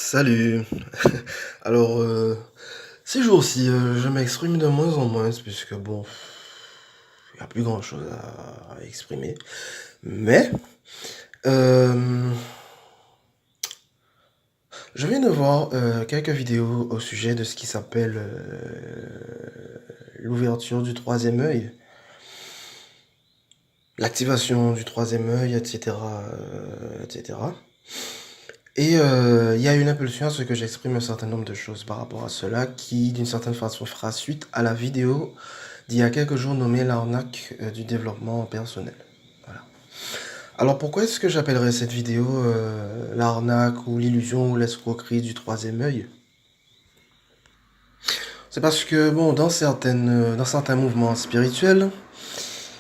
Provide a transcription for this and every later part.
Salut. Alors, ces jours-ci, je m'exprime de moins en moins puisque bon, il y a plus grand-chose à exprimer. Mais, hem, je viens de voir, quelques vidéos au sujet de ce qui s'appelle, l'ouverture du troisième œil, l'activation du troisième œil et cetera, et cetera. Et il y a une impulsion à ce que j'exprime un certain nombre de choses par rapport à cela qui, d'une certaine façon, fera suite à la vidéo d'il y a quelques jours nommée l'arnaque, du développement personnel. Voilà. Alors pourquoi est-ce que j'appellerais cette vidéo, l'arnaque ou l'illusion ou l'escroquerie du troisième œil? C'est parce que bon, dans certains mouvements spirituels,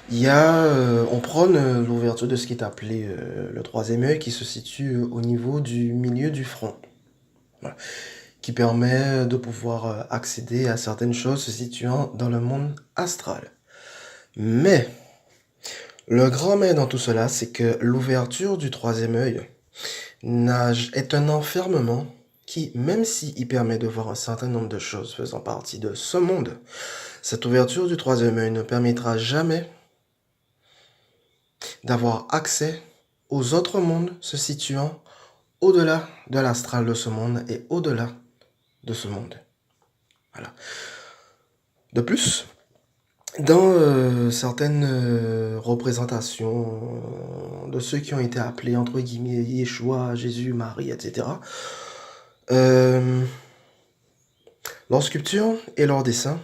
il y a, on prône, l'ouverture de ce qui est appelé, le troisième œil qui se situe, au niveau du milieu du front. Voilà. Qui permet de pouvoir, accéder à certaines choses se situant dans le monde astral. Mais le grand mais dans tout cela, c'est que l'ouverture du troisième œil est un enfermement qui, même s'il permet de voir un certain nombre de choses faisant partie de ce monde, cette ouverture du troisième œil ne permettra jamais d'avoir accès aux autres mondes se situant au-delà de l'astral de ce monde et au-delà de ce monde. Voilà. De plus, dans certaines représentations de ceux qui ont été appelés entre guillemets Yeshua, Jésus, Marie, etc., euh, leurs sculptures et leurs dessins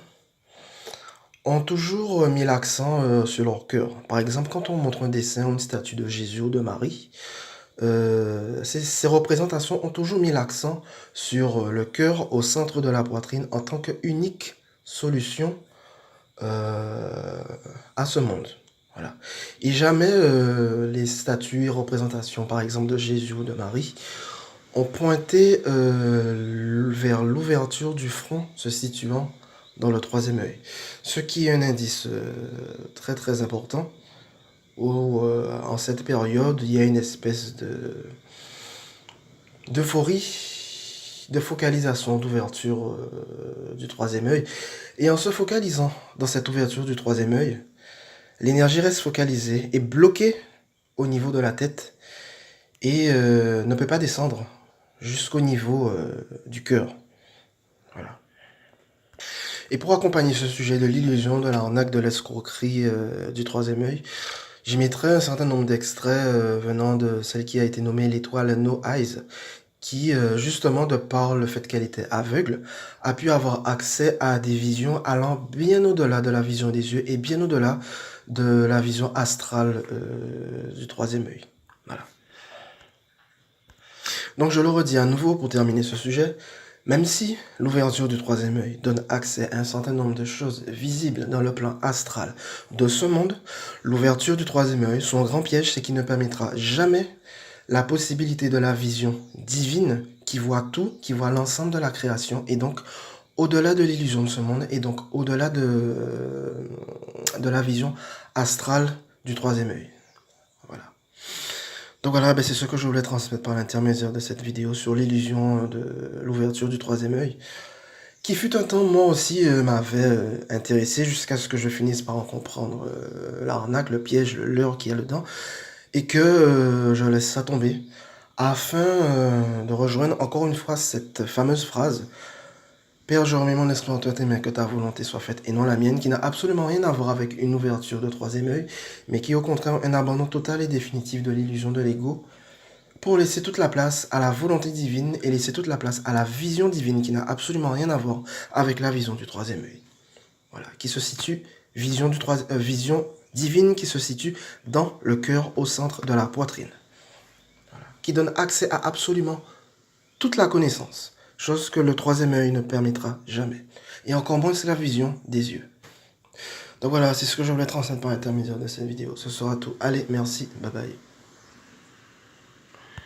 ont toujours mis l'accent sur leur cœur. Par exemple, quand on montre un dessin ou une statue de Jésus ou de Marie, ces représentations ont toujours mis l'accent sur le cœur au centre de la poitrine en tant qu'unique solution euh, à ce monde. Voilà. Et jamais les statues et représentations, par exemple de Jésus ou de Marie, ont pointé vers l'ouverture du front se situant dans le troisième œil. Ce qui est un indice très très important où en cette période il y a une espèce d'euphorie, de focalisation, d'ouverture du troisième œil. Et en se focalisant dans cette ouverture du troisième œil, l'énergie reste focalisée et bloquée au niveau de la tête et ne peut pas descendre jusqu'au niveau du cœur. Voilà. Et pour accompagner ce sujet de l'illusion, de l'arnaque, de l'escroquerie du troisième œil, j'y mettrai un certain nombre d'extraits venant de celle qui a été nommée l'étoile No Eyes, qui, justement, de par le fait qu'elle était aveugle, a pu avoir accès à des visions allant bien au-delà de la vision des yeux et bien au-delà de la vision astrale du troisième œil. Voilà. Donc je le redis à nouveau pour terminer ce sujet, même si l'ouverture du troisième œil donne accès à un certain nombre de choses visibles dans le plan astral de ce monde, l'ouverture du troisième œil, son grand piège, c'est qu'il ne permettra jamais la possibilité de la vision divine qui voit tout, qui voit l'ensemble de la création et donc au-delà de l'illusion de ce monde et donc au-delà de la vision astrale du troisième œil. Voilà. Donc voilà, ben c'est ce que je voulais transmettre par l'intermédiaire de cette vidéo sur l'illusion de l'ouverture du troisième œil, qui fut un temps, moi aussi, m'avait intéressé jusqu'à ce que je finisse par en comprendre l'arnaque, le piège, le leurre qu'il y a dedans, et que je laisse ça tomber, afin de rejoindre encore une fois cette fameuse phrase Père, je remets mon esprit en toi, tes mains, que ta volonté soit faite et non la mienne, qui n'a absolument rien à voir avec une ouverture de troisième œil, mais qui est au contraire un abandon total et définitif de l'illusion de l'ego, pour laisser toute la place à la volonté divine et laisser toute la place à la vision divine qui n'a absolument rien à voir avec la vision du troisième œil. Voilà, qui se situe, vision divine qui se situe dans le cœur au centre de la poitrine, qui donne accès à absolument toute la connaissance, chose que le troisième œil ne permettra jamais. Et encore moins c'est la vision des yeux. Donc voilà, c'est ce que je voulais transmettre par l'intermédiaire de cette vidéo. Ce sera tout. Allez, merci, bye bye.